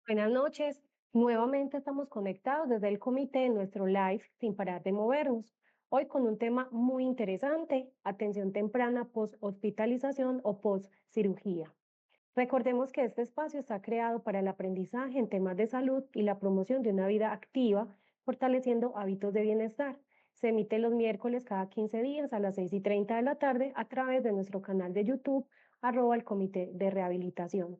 Buenas noches. Nuevamente estamos conectados desde el comité en nuestro live sin parar de movernos. Hoy con un tema muy interesante, atención temprana post-hospitalización o post-cirugía. Recordemos que este espacio está creado para el aprendizaje en temas de salud y la promoción de una vida activa, fortaleciendo hábitos de bienestar. Se emite los miércoles cada 15 días a las 6:30 de la tarde a través de nuestro canal de YouTube, @el Comité de Rehabilitación.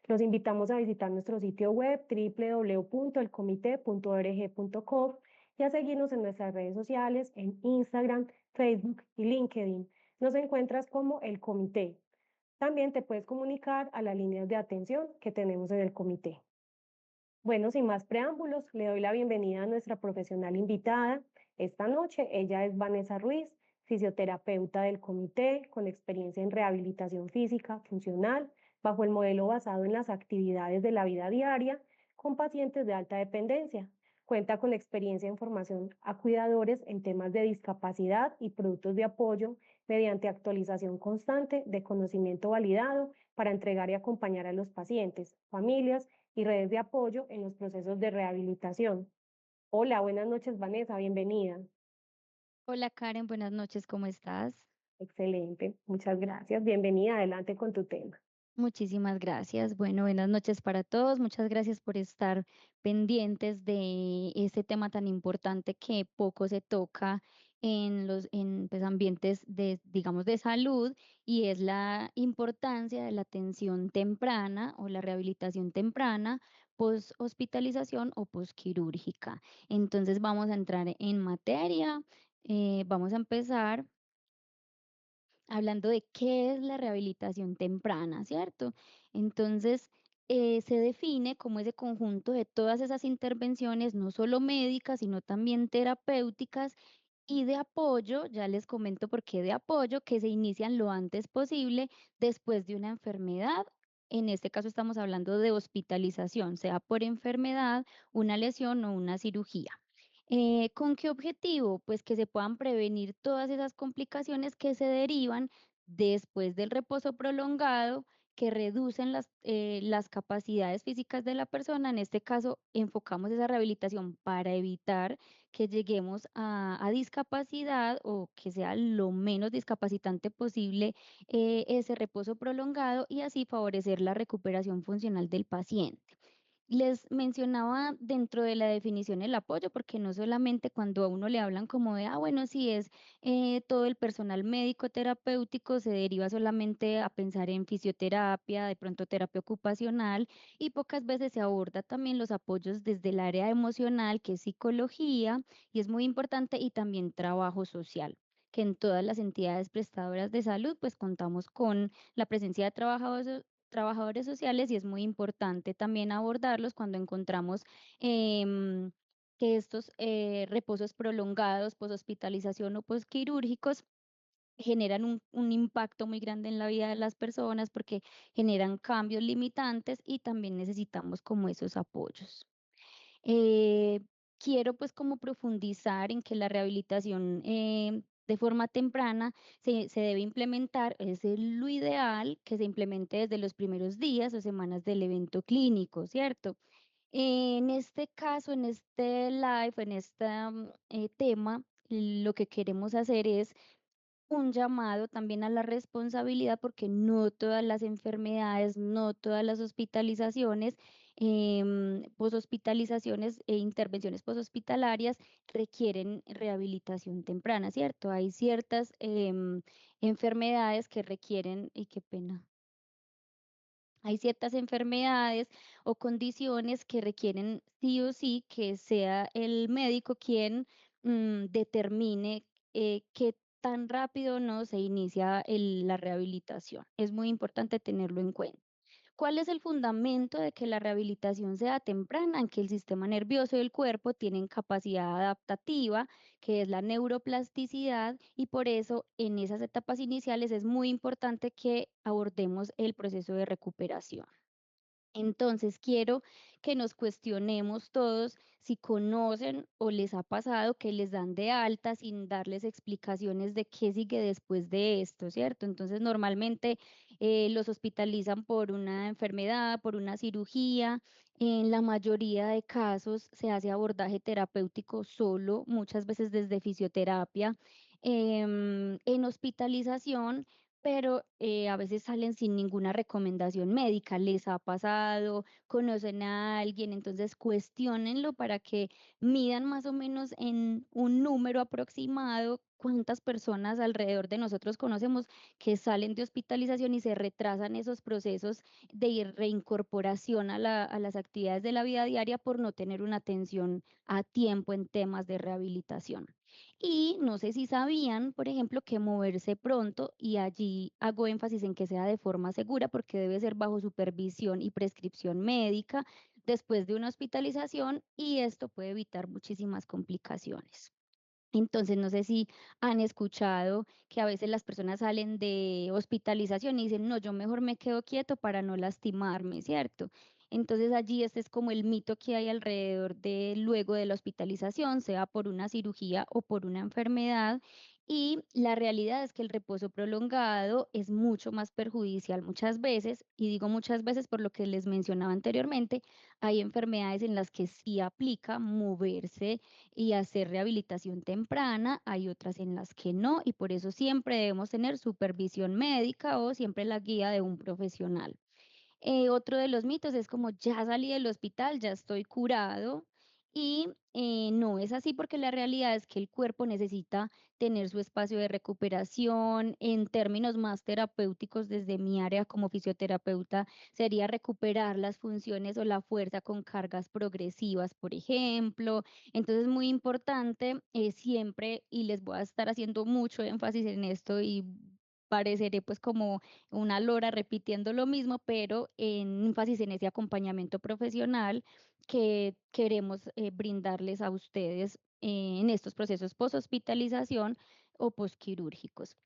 Los invitamos a visitar nuestro sitio web www.elcomite.org.co y a seguirnos en nuestras redes sociales en Instagram, Facebook y LinkedIn. Nos encuentras como El Comité. También te puedes comunicar a las líneas de atención que tenemos en el comité. Bueno, sin más preámbulos, le doy la bienvenida a nuestra profesional invitada. Esta noche ella es Vanessa Ruiz, fisioterapeuta del comité con experiencia en rehabilitación física funcional bajo el modelo basado en las actividades de la vida diaria con pacientes de alta dependencia. Cuenta con experiencia en formación a cuidadores en temas de discapacidad y productos de apoyo mediante actualización constante de conocimiento validado para entregar y acompañar a los pacientes, familias y redes de apoyo en los procesos de rehabilitación. Hola, buenas noches, Vanessa, bienvenida. Hola Karen, buenas noches, ¿cómo estás? Excelente, muchas gracias. Bienvenida, adelante con tu tema. Muchísimas gracias. Bueno, buenas noches para todos. Muchas gracias por estar pendientes de este tema tan importante que poco se toca en los ambientes de, digamos, de salud, y es la importancia de la atención temprana o la rehabilitación temprana post hospitalización o postquirúrgica. Entonces vamos a entrar en materia. Vamos a empezar hablando de qué es la rehabilitación temprana, ¿cierto? Entonces, se define como ese conjunto de todas esas intervenciones, no solo médicas, sino también terapéuticas y de apoyo, ya les comento por qué de apoyo, que se inician lo antes posible después de una enfermedad. En este caso estamos hablando de hospitalización, sea por enfermedad, una lesión o una cirugía. ¿Con qué objetivo? Pues que se puedan prevenir todas esas complicaciones que se derivan después del reposo prolongado, que reducen las capacidades físicas de la persona. En este caso, enfocamos esa rehabilitación para evitar que lleguemos a discapacidad o que sea lo menos discapacitante posible ese reposo prolongado y así favorecer la recuperación funcional del paciente. Les mencionaba dentro de la definición el apoyo, porque no solamente cuando a uno le hablan como de, bueno, si es todo el personal médico terapéutico, se deriva solamente a pensar en fisioterapia, de pronto terapia ocupacional, y pocas veces se aborda también los apoyos desde el área emocional, que es psicología, y es muy importante, y también trabajo social, que en todas las entidades prestadoras de salud, pues contamos con la presencia de trabajadores sociales, y es muy importante también abordarlos cuando encontramos em, que estos reposos prolongados, poshospitalización o posquirúrgicos, generan un impacto muy grande en la vida de las personas porque generan cambios limitantes y también necesitamos como esos apoyos. Eh, Quiero pues como profundizar en que la rehabilitación de forma temprana se debe implementar, lo ideal que se implemente desde los primeros días o semanas del evento clínico, ¿cierto? En este caso, en este live, en este tema, lo que queremos hacer es un llamado también a la responsabilidad, porque no todas las enfermedades, no todas las hospitalizaciones, poshospitalizaciones e intervenciones poshospitalarias requieren rehabilitación temprana, ¿cierto? Hay ciertas enfermedades que requieren, y qué pena. Hay ciertas enfermedades o condiciones que requieren sí o sí que sea el médico quien determine qué tan rápido no se inicia la rehabilitación. Es muy importante tenerlo en cuenta. ¿Cuál es el fundamento de que la rehabilitación sea temprana? En que el sistema nervioso y el cuerpo tienen capacidad adaptativa, que es la neuroplasticidad, y por eso en esas etapas iniciales es muy importante que abordemos el proceso de recuperación. Entonces, quiero que nos cuestionemos todos si conocen o les ha pasado que les dan de alta sin darles explicaciones de qué sigue después de esto, ¿cierto? Entonces, normalmente los hospitalizan por una enfermedad, por una cirugía. En la mayoría de casos se hace abordaje terapéutico solo, muchas veces desde fisioterapia. En hospitalización, pero a veces salen sin ninguna recomendación médica. ¿Les ha pasado? ¿Conocen a alguien? Entonces, cuestiónenlo para que midan más o menos en un número aproximado cuántas personas alrededor de nosotros conocemos que salen de hospitalización y se retrasan esos procesos de reincorporación a las actividades de la vida diaria por no tener una atención a tiempo en temas de rehabilitación. Y no sé si sabían, por ejemplo, que moverse pronto, y allí hago énfasis en que sea de forma segura, porque debe ser bajo supervisión y prescripción médica después de una hospitalización, y esto puede evitar muchísimas complicaciones. Entonces, no sé si han escuchado que a veces las personas salen de hospitalización y dicen, no, yo mejor me quedo quieto para no lastimarme, ¿cierto? Entonces allí este es como el mito que hay alrededor de luego de la hospitalización, sea por una cirugía o por una enfermedad. Y la realidad es que el reposo prolongado es mucho más perjudicial muchas veces, y digo muchas veces por lo que les mencionaba anteriormente, hay enfermedades en las que sí aplica moverse y hacer rehabilitación temprana, hay otras en las que no, y por eso siempre debemos tener supervisión médica o siempre la guía de un profesional. Otro de los mitos es como ya salí del hospital, ya estoy curado. Y no es así, porque la realidad es que el cuerpo necesita tener su espacio de recuperación. En términos más terapéuticos, desde mi área como fisioterapeuta, sería recuperar las funciones o la fuerza con cargas progresivas, por ejemplo. Entonces, es muy importante siempre, y les voy a estar haciendo mucho énfasis en esto y pareceré pues como una lora repitiendo lo mismo, pero en énfasis en ese acompañamiento profesional que queremos brindarles a ustedes en estos procesos post-hospitalización o postquirúrgicos.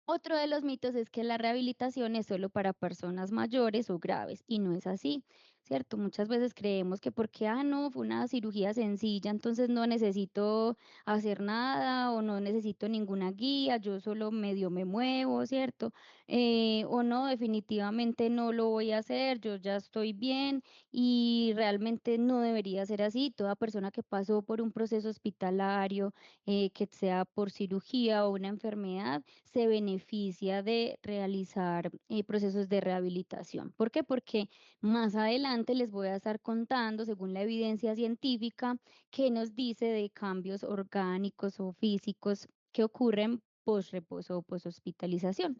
Otro de los mitos es que la rehabilitación es solo para personas mayores o graves, y no es así, ¿cierto? Muchas veces creemos que porque, no, fue una cirugía sencilla, entonces no necesito hacer nada o no necesito ninguna guía, yo solo medio me muevo, ¿cierto? O no, definitivamente no lo voy a hacer, yo ya estoy bien, y realmente no debería ser así. Toda persona que pasó por un proceso hospitalario, que sea por cirugía o una enfermedad, se beneficia de realizar procesos de rehabilitación. ¿Por qué? Porque más adelante les voy a estar contando, según la evidencia científica, qué nos dice de cambios orgánicos o físicos que ocurren post reposo o post hospitalización.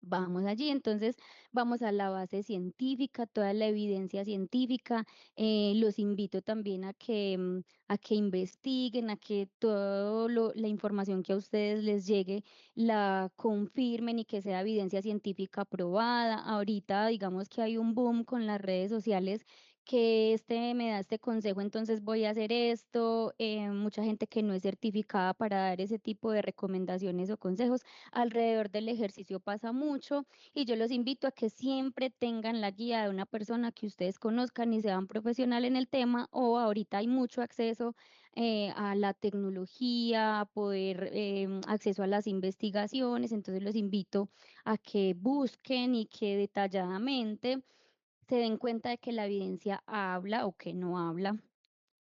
Vamos allí, entonces vamos a la base científica, toda la evidencia científica. Los invito también a que investiguen, a que toda la información que a ustedes les llegue la confirmen y que sea evidencia científica probada. Ahorita digamos que hay un boom con las redes sociales, que este me da este consejo, entonces voy a hacer esto. Mucha gente que no es certificada para dar ese tipo de recomendaciones o consejos. Alrededor del ejercicio pasa mucho, y yo los invito a que siempre tengan la guía de una persona que ustedes conozcan y sean profesional en el tema, o ahorita hay mucho acceso a la tecnología, a poder acceso a las investigaciones. Entonces los invito a que busquen y que detalladamente se den cuenta de que la evidencia habla o que no habla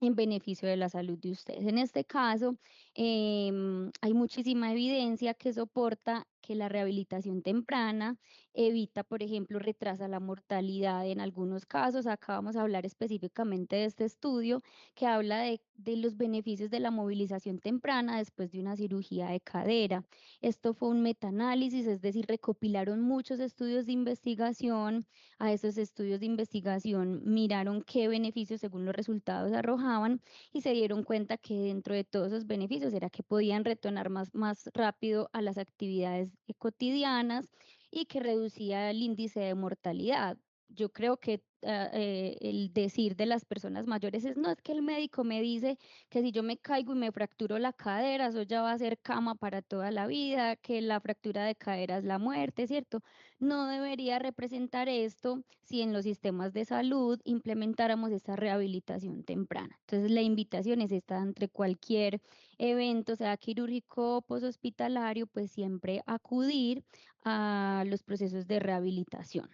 en beneficio de la salud de ustedes. En este caso, hay muchísima evidencia que soporta que la rehabilitación temprana evita, por ejemplo, retrasa la mortalidad en algunos casos. Acá vamos a hablar específicamente de este estudio que habla de los beneficios de la movilización temprana después de una cirugía de cadera. Esto fue un metaanálisis, es decir, recopilaron muchos estudios de investigación. A esos estudios de investigación miraron qué beneficios según los resultados arrojaban, y se dieron cuenta que dentro de todos esos beneficios era que podían retornar más rápido a las actividades cotidianas y que reducía el índice de mortalidad. yo creo que el decir de las personas mayores es, no, es que el médico me dice que si yo me caigo y me fracturo la cadera, eso ya va a ser cama para toda la vida, que la fractura de cadera es la muerte, ¿cierto? No debería representar esto si en los sistemas de salud implementáramos esta rehabilitación temprana. Entonces, la invitación es esta entre cualquier evento, sea quirúrgico o poshospitalario, pues siempre acudir a los procesos de rehabilitación.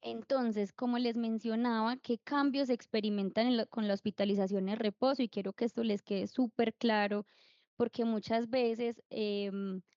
Entonces, como les mencionaba, ¿qué cambios se experimentan con la hospitalización en reposo? Y quiero que esto les quede súper claro, porque muchas veces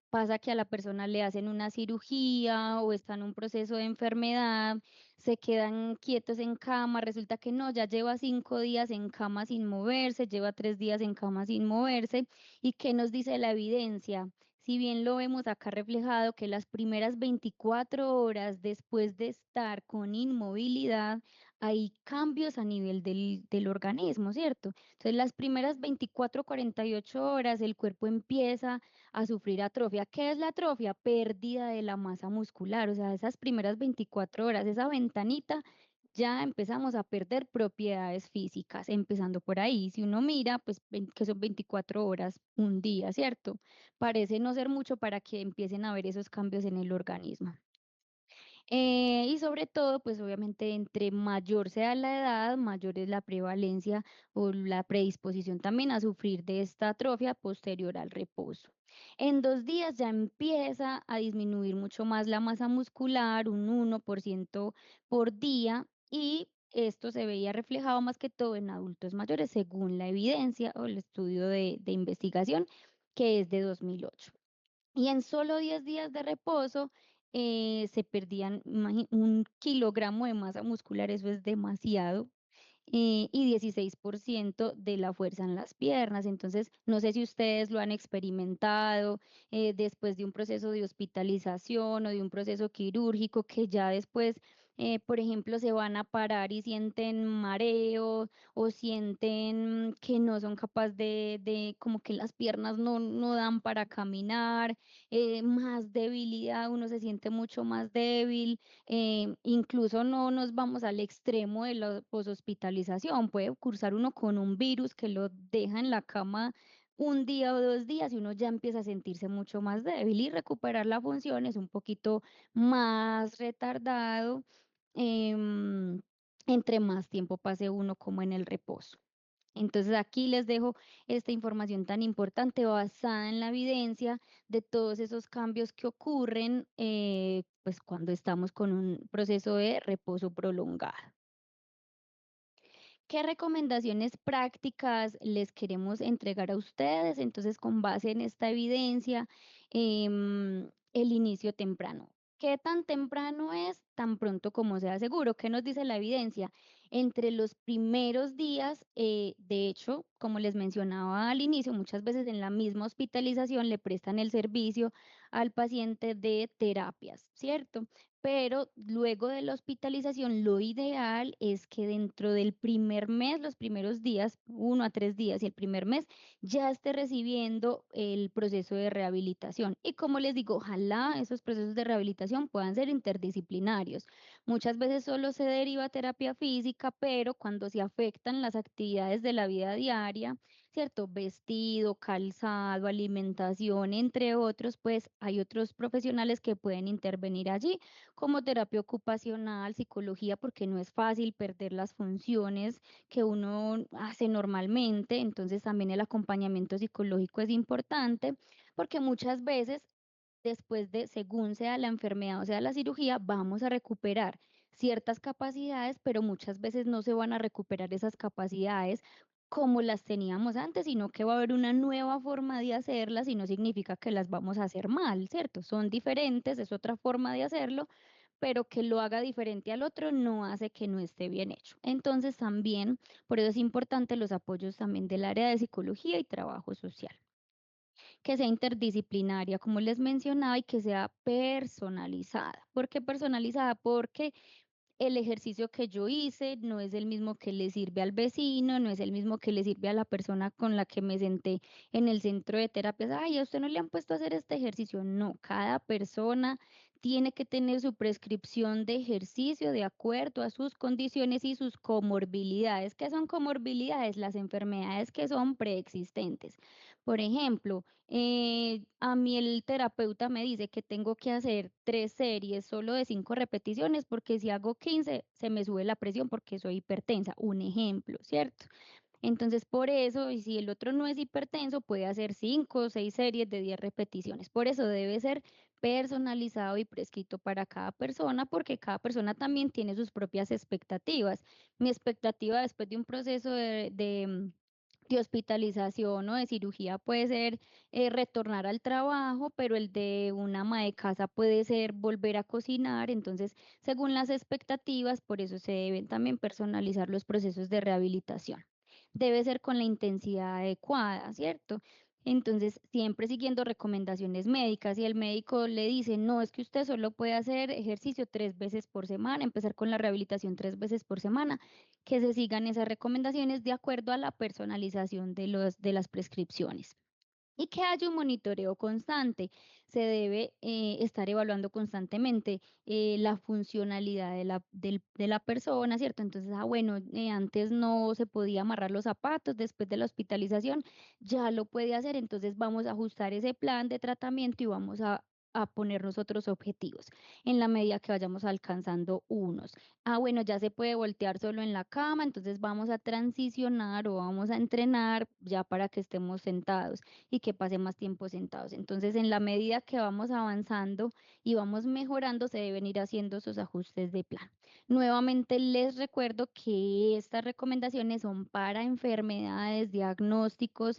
pasa que a la persona le hacen una cirugía o está en un proceso de enfermedad, se quedan quietos en cama, resulta que no, ya lleva 5 días en cama sin moverse, lleva 3 días en cama sin moverse. ¿Y qué nos dice la evidencia? Si bien lo vemos acá reflejado, que las primeras 24 horas después de estar con inmovilidad, hay cambios a nivel del organismo, ¿cierto? Entonces, las primeras 24, 48 horas el cuerpo empieza a sufrir atrofia. ¿Qué es la atrofia? Pérdida de la masa muscular. O sea, esas primeras 24 horas, esa ventanita, ya empezamos a perder propiedades físicas, empezando por ahí. Si uno mira, pues que son 24 horas, un día, ¿cierto? Parece no ser mucho para que empiecen a haber esos cambios en el organismo. Y sobre todo, pues obviamente entre mayor sea la edad, mayor es la prevalencia o la predisposición también a sufrir de esta atrofia posterior al reposo. En 2 días ya empieza a disminuir mucho más la masa muscular, un 1% por día, y esto se veía reflejado más que todo en adultos mayores, según la evidencia o el estudio de investigación que es de 2008. Y en solo 10 días de reposo, se perdían 1 kilogramo de masa muscular, eso es demasiado, y 16% de la fuerza en las piernas. Entonces, no sé si ustedes lo han experimentado después de un proceso de hospitalización o de un proceso quirúrgico, que ya después, por ejemplo, se van a parar y sienten mareo o sienten que no son capaces como que las piernas no dan para caminar, más debilidad, uno se siente mucho más débil. Incluso no nos vamos al extremo de la poshospitalización, puede cursar uno con un virus que lo deja en la cama un día o 2 días y uno ya empieza a sentirse mucho más débil, y recuperar la función es un poquito más retardado, em, entre más tiempo pase uno como en el reposo. Entonces, aquí les dejo esta información tan importante basada en la evidencia de todos esos cambios que ocurren, pues cuando estamos con un proceso de reposo prolongado. ¿Qué recomendaciones prácticas les queremos entregar a ustedes? Entonces, con base en esta evidencia, el inicio temprano. ¿Qué tan temprano es? Tan pronto como sea seguro. ¿Qué nos dice la evidencia? Entre los primeros días, de hecho, como les mencionaba al inicio, muchas veces en la misma hospitalización le prestan el servicio al paciente de terapias, ¿cierto? Pero luego de la hospitalización, lo ideal es que dentro del primer mes, los primeros días, 1 a 3 días y el primer mes, ya esté recibiendo el proceso de rehabilitación. Y como les digo, ojalá esos procesos de rehabilitación puedan ser interdisciplinarios. Muchas veces solo se deriva a terapia física, pero cuando se afectan las actividades de la vida diaria, ¿cierto? Vestido, calzado, alimentación, entre otros, pues hay otros profesionales que pueden intervenir allí, como terapia ocupacional, psicología, porque no es fácil perder las funciones que uno hace normalmente. Entonces, también el acompañamiento psicológico es importante, porque muchas veces después de, según sea la enfermedad o sea la cirugía, vamos a recuperar ciertas capacidades, pero muchas veces no se van a recuperar esas capacidades como las teníamos antes, sino que va a haber una nueva forma de hacerlas, y no significa que las vamos a hacer mal, ¿cierto? Son diferentes, es otra forma de hacerlo, pero que lo haga diferente al otro no hace que no esté bien hecho. Entonces, también, por eso es importante los apoyos también del área de psicología y trabajo social, que sea interdisciplinaria, como les mencionaba, y que sea personalizada. ¿Por qué personalizada? Porque el ejercicio que yo hice no es el mismo que le sirve al vecino, no es el mismo que le sirve a la persona con la que me senté en el centro de terapias. Ay, ¿a usted no le han puesto a hacer este ejercicio? No, cada persona tiene que tener su prescripción de ejercicio de acuerdo a sus condiciones y sus comorbilidades. ¿Qué son comorbilidades? Las enfermedades que son preexistentes. Por ejemplo, a mí el terapeuta me dice que tengo que hacer 3 series solo de 5 repeticiones porque si hago 15 se me sube la presión porque soy hipertensa. Un ejemplo, ¿cierto? Entonces, por eso, y si el otro no es hipertenso, puede hacer 5 o 6 series de 10 repeticiones. Por eso debe ser personalizado y prescrito para cada persona, porque cada persona también tiene sus propias expectativas. Mi expectativa después de un proceso de hospitalización o de cirugía puede ser retornar al trabajo, pero el de una ama de casa puede ser volver a cocinar. Entonces, según las expectativas, por eso se deben también personalizar los procesos de rehabilitación. Debe ser con la intensidad adecuada, ¿cierto? Entonces, siempre siguiendo recomendaciones médicas. Si el médico le dice, no, es que usted solo puede hacer ejercicio 3 veces por semana, empezar con la rehabilitación 3 veces por semana, que se sigan esas recomendaciones de acuerdo a la personalización de las prescripciones. Y que haya un monitoreo constante. Se debe estar evaluando constantemente la funcionalidad de la persona, ¿cierto? Entonces, bueno, antes no se podía amarrar los zapatos después de la hospitalización, ya lo puede hacer, entonces vamos a ajustar ese plan de tratamiento y vamos a ponernos otros objetivos en la medida que vayamos alcanzando unos. Bueno, ya se puede voltear solo en la cama, entonces vamos a transicionar o vamos a entrenar ya para que estemos sentados y que pase más tiempo sentados. Entonces, en la medida que vamos avanzando y vamos mejorando, se deben ir haciendo esos ajustes de plan. Nuevamente les recuerdo que estas recomendaciones son para enfermedades, diagnósticos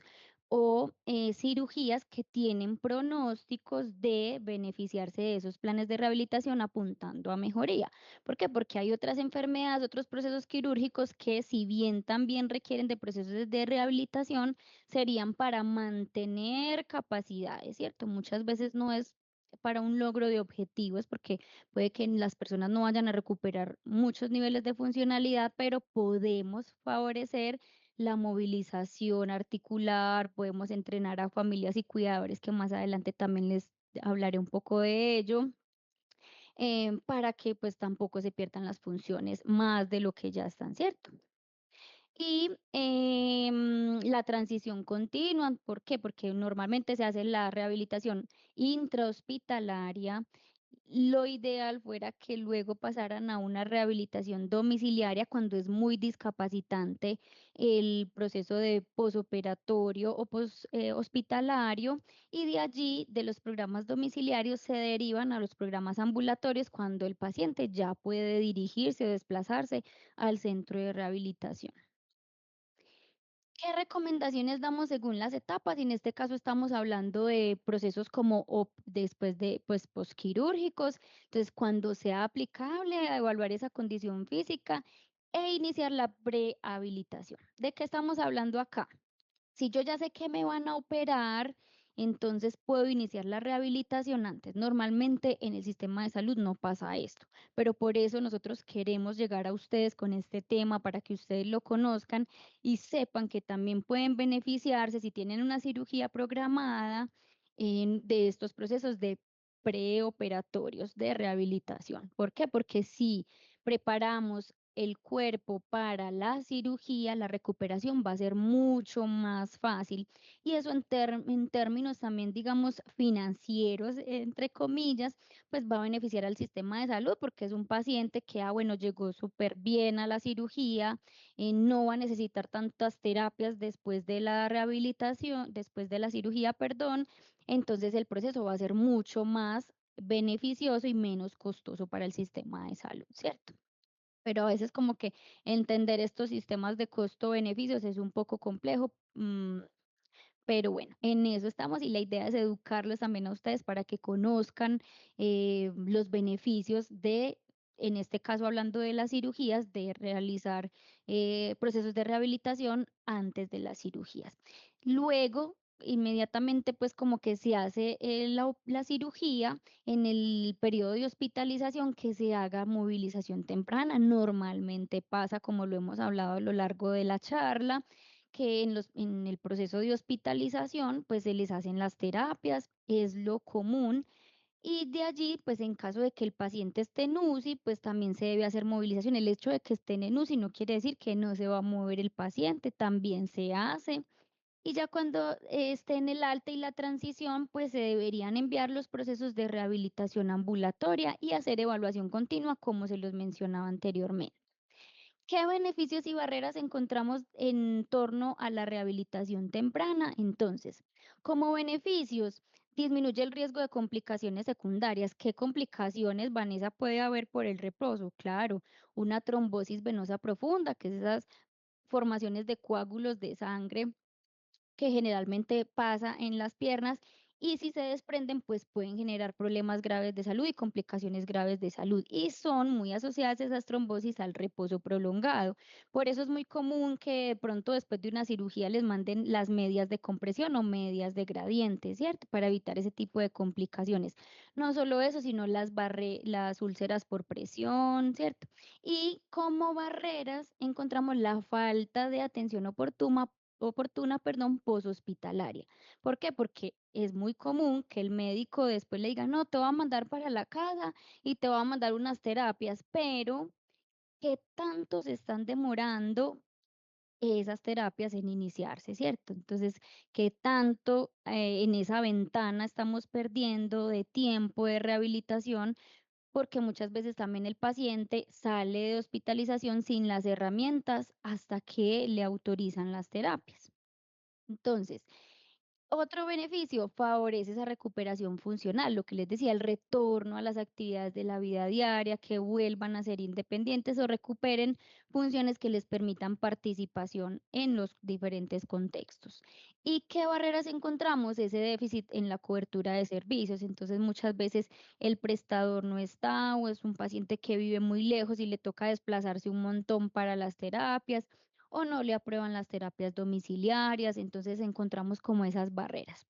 o cirugías que tienen pronósticos de beneficiarse de esos planes de rehabilitación apuntando a mejoría. ¿Por qué? Porque hay otras enfermedades, otros procesos quirúrgicos que si bien también requieren de procesos de rehabilitación, serían para mantener capacidades, ¿cierto? Muchas veces no es para un logro de objetivos, porque puede que las personas no vayan a recuperar muchos niveles de funcionalidad, pero podemos favorecer la movilización articular, podemos entrenar a familias y cuidadores, que más adelante también les hablaré un poco de ello, para que pues tampoco se pierdan las funciones más de lo que ya están, ¿cierto? Y, la transición continua, ¿por qué? Porque normalmente se hace la rehabilitación intrahospitalaria. Lo ideal fuera que luego pasaran a una rehabilitación domiciliaria cuando es muy discapacitante el proceso de posoperatorio o hospitalario, y de allí, de los programas domiciliarios, se derivan a los programas ambulatorios cuando el paciente ya puede dirigirse o desplazarse al centro de rehabilitación. ¿Qué recomendaciones damos según las etapas? Y en este caso estamos hablando de procesos como después de pues posquirúrgicos. Entonces, cuando sea aplicable, a evaluar esa condición física e iniciar la prehabilitación. ¿De qué estamos hablando acá? Si yo ya sé que me van a operar, entonces puedo iniciar la rehabilitación antes. Normalmente en el sistema de salud no pasa esto, pero por eso nosotros queremos llegar a ustedes con este tema para que ustedes lo conozcan y sepan que también pueden beneficiarse si tienen una cirugía programada de estos procesos de preoperatorios de rehabilitación. ¿Por qué? Porque si preparamos el cuerpo para la cirugía, la recuperación va a ser mucho más fácil. Y eso en términos también, digamos, financieros, entre comillas, pues va a beneficiar al sistema de salud porque es un paciente que, bueno, llegó súper bien a la cirugía, no va a necesitar tantas terapias después de la rehabilitación, después de la cirugía, perdón. Entonces el proceso va a ser mucho más beneficioso y menos costoso para el sistema de salud, ¿cierto? Pero a veces como que entender estos sistemas de costo-beneficios es un poco complejo, pero bueno, en eso estamos y la idea es educarlos también a ustedes para que conozcan los beneficios de, en este caso hablando de las cirugías, de realizar procesos de rehabilitación antes de las cirugías. Luego inmediatamente pues como que se hace la cirugía, en el periodo de hospitalización que se haga movilización temprana. Normalmente pasa, como lo hemos hablado a lo largo de la charla, que en el proceso de hospitalización pues se les hacen las terapias, es lo común. Y de allí, pues en caso de que el paciente esté en UCI, pues también se debe hacer movilización. El hecho de que estén en UCI no quiere decir que no se va a mover el paciente, también se hace. Y ya cuando esté en el alta y la transición, pues se deberían enviar los procesos de rehabilitación ambulatoria y hacer evaluación continua, como se los mencionaba anteriormente. ¿Qué beneficios y barreras encontramos en torno a la rehabilitación temprana? Entonces, como beneficios, disminuye el riesgo de complicaciones secundarias. ¿Qué complicaciones, Vanessa, puede haber por el reposo? Claro, una trombosis venosa profunda, que es esas formaciones de coágulos de sangre que generalmente pasa en las piernas, y si se desprenden, pues pueden generar problemas graves de salud y complicaciones graves de salud, y son muy asociadas esas trombosis al reposo prolongado. Por eso es muy común que de pronto después de una cirugía les manden las medias de compresión o medias de gradiente, ¿cierto? Para evitar ese tipo de complicaciones. No solo eso, sino las úlceras por presión, ¿cierto? Y como barreras encontramos la falta de atención oportuna, perdón, poshospitalaria. ¿Por qué? Porque es muy común que el médico después le diga, no, te va a mandar para la casa y te va a mandar unas terapias, pero ¿qué tanto se están demorando esas terapias en iniciarse, cierto? Entonces, ¿qué tanto en esa ventana estamos perdiendo de tiempo de rehabilitación? Porque muchas veces también el paciente sale de hospitalización sin las herramientas hasta que le autorizan las terapias. Entonces, otro beneficio, favorece esa recuperación funcional, lo que les decía, el retorno a las actividades de la vida diaria, que vuelvan a ser independientes o recuperen funciones que les permitan participación en los diferentes contextos. ¿Y qué barreras encontramos? Ese déficit en la cobertura de servicios. Entonces, muchas veces el prestador no está o es un paciente que vive muy lejos y le toca desplazarse un montón para las terapias o no le aprueban las terapias domiciliarias, entonces encontramos como esas barreras.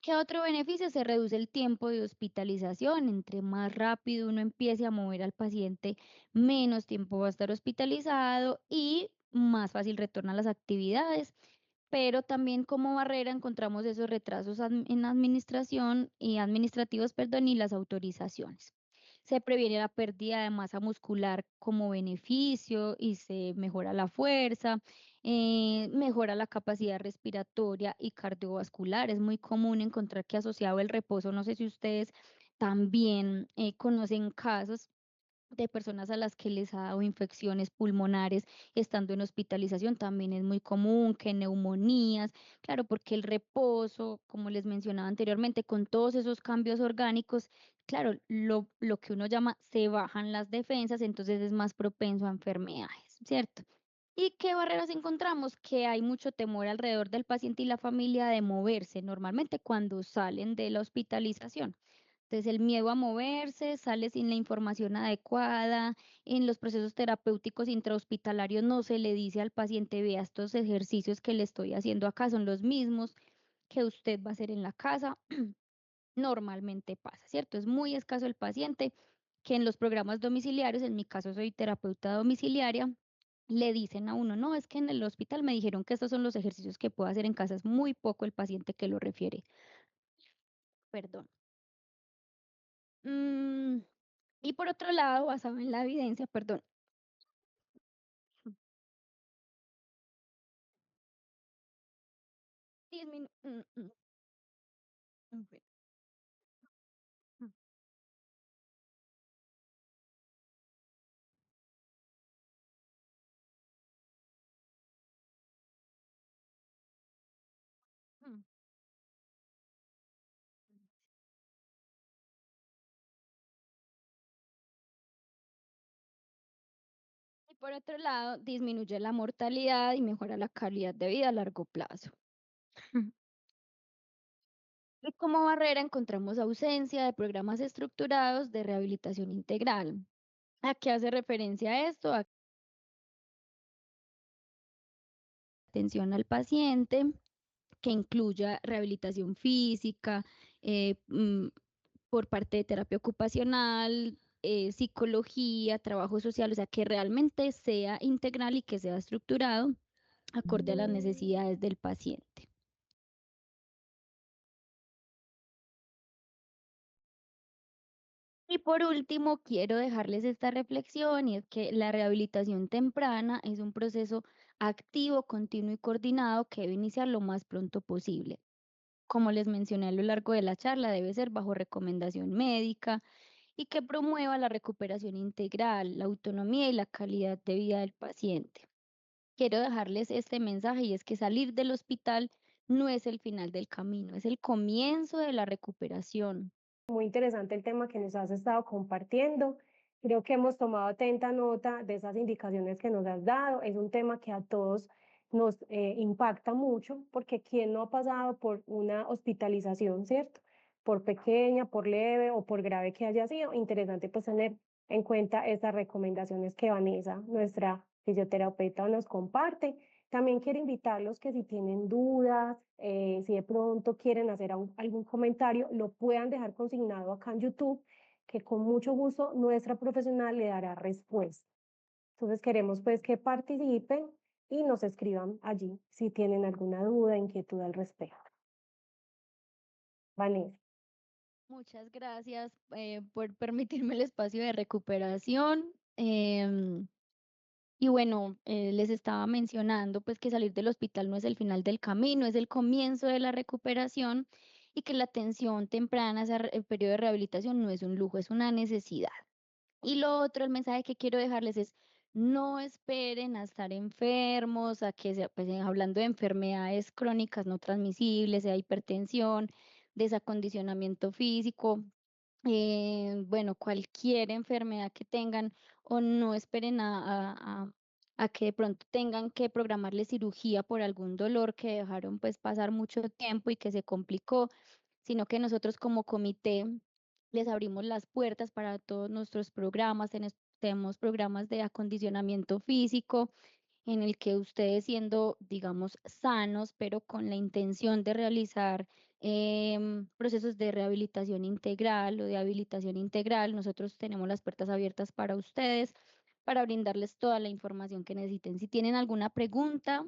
¿Qué otro beneficio? Se reduce el tiempo de hospitalización. Entre más rápido uno empiece a mover al paciente, menos tiempo va a estar hospitalizado y más fácil retorna a las actividades. Pero también como barrera encontramos esos retrasos en administración y administrativos, perdón, y las autorizaciones. Se previene la pérdida de masa muscular como beneficio y se mejora la fuerza, mejora la capacidad respiratoria y cardiovascular. Es muy común encontrar que asociado el reposo, no sé si ustedes también conocen casos de personas a las que les ha dado infecciones pulmonares estando en hospitalización. También es muy común que neumonías, claro, porque el reposo, como les mencionaba anteriormente, con todos esos cambios orgánicos, claro, lo que uno llama se bajan las defensas, entonces es más propenso a enfermedades, ¿cierto? ¿Y qué barreras encontramos? Que hay mucho temor alrededor del paciente y la familia de moverse normalmente cuando salen de la hospitalización. Entonces, el miedo a moverse, sale sin la información adecuada, en los procesos terapéuticos intrahospitalarios no se le dice al paciente, vea, estos ejercicios que le estoy haciendo acá son los mismos que usted va a hacer en la casa. Normalmente pasa, ¿cierto? Es muy escaso el paciente que en los programas domiciliarios, en mi caso soy terapeuta domiciliaria, le dicen a uno, no, es que en el hospital me dijeron que estos son los ejercicios que puedo hacer en casa. Es muy poco el paciente que lo refiere. Perdón. Mm, y por otro lado, basado en la evidencia, perdón, okey, mm, mm. Y por otro lado, disminuye la mortalidad y mejora la calidad de vida a largo plazo. Y como barrera encontramos ausencia de programas estructurados de rehabilitación integral. ¿A qué hace referencia esto? A atención al paciente, que incluya rehabilitación física, eh, mm, por parte de terapia ocupacional, psicología, trabajo social, o sea, que realmente sea integral y que sea estructurado acorde a las necesidades del paciente. Y por último, quiero dejarles esta reflexión y es que la rehabilitación temprana es un proceso activo, continuo y coordinado que debe iniciar lo más pronto posible. Como les mencioné a lo largo de la charla, debe ser bajo recomendación médica y que promueva la recuperación integral, la autonomía y la calidad de vida del paciente. Quiero dejarles este mensaje y es que salir del hospital no es el final del camino, es el comienzo de la recuperación. Muy interesante el tema que nos has estado compartiendo. Creo que hemos tomado atenta nota de esas indicaciones que nos has dado. Es un tema que a todos nos impacta mucho porque ¿quién no ha pasado por una hospitalización, cierto? Por pequeña, por leve o por grave que haya sido. Interesante pues tener en cuenta estas recomendaciones que Vanessa, nuestra fisioterapeuta, nos comparte. También quiero invitarlos que si tienen dudas, si de pronto quieren hacer algún comentario, lo puedan dejar consignado acá en YouTube, que con mucho gusto nuestra profesional le dará respuesta. Entonces queremos pues que participen y nos escriban allí si tienen alguna duda, inquietud al respecto. Vanessa. Muchas gracias por permitirme el espacio de recuperación. Y bueno, les estaba mencionando pues que salir del hospital no es el final del camino, es el comienzo de la recuperación y que la atención temprana, el periodo de rehabilitación no es un lujo, es una necesidad. Y lo otro, el mensaje que quiero dejarles es, no esperen a estar enfermos, a que sea, pues, hablando de enfermedades crónicas no transmisibles, sea hipertensión, desacondicionamiento físico, bueno, cualquier enfermedad que tengan o no esperen a que de pronto tengan que programarle cirugía por algún dolor que dejaron pues pasar mucho tiempo y que se complicó, sino que nosotros como comité les abrimos las puertas para todos nuestros programas. Tenemos programas de acondicionamiento físico en el que ustedes siendo, digamos, sanos, pero con la intención de realizar procesos de rehabilitación integral o de habilitación integral, nosotros tenemos las puertas abiertas para ustedes, para brindarles toda la información que necesiten. Si tienen alguna pregunta,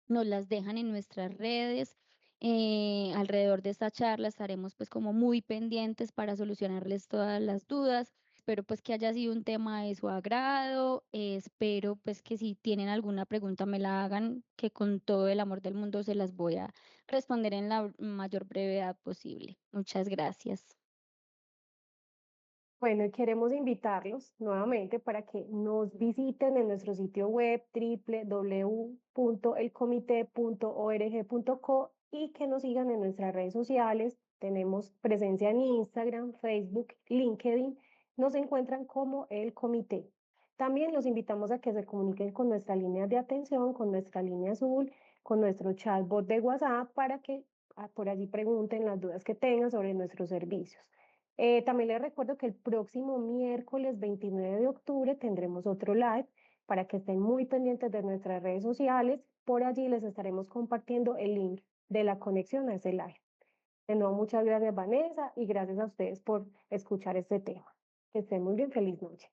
nos las dejan en nuestras redes. Alrededor de esta charla estaremos pues como muy pendientes para solucionarles todas las dudas. Espero pues que haya sido un tema de su agrado. Espero pues que si tienen alguna pregunta me la hagan, que con todo el amor del mundo se las voy a responder en la mayor brevedad posible. Muchas gracias. Bueno, y queremos invitarlos nuevamente para que nos visiten en nuestro sitio web www.elcomité.org.co y que nos sigan en nuestras redes sociales. Tenemos presencia en Instagram, Facebook, LinkedIn. Nos encuentran como el comité. También los invitamos a que se comuniquen con nuestra línea de atención, con nuestra línea azul, con nuestro chatbot de WhatsApp para que por allí pregunten las dudas que tengan sobre nuestros servicios. También les recuerdo que el próximo miércoles 29 de octubre tendremos otro live para que estén muy pendientes de nuestras redes sociales. Por allí les estaremos compartiendo el link de la conexión a ese live. De nuevo, muchas gracias Vanessa y gracias a ustedes por escuchar este tema. Que estén muy bien, feliz noche.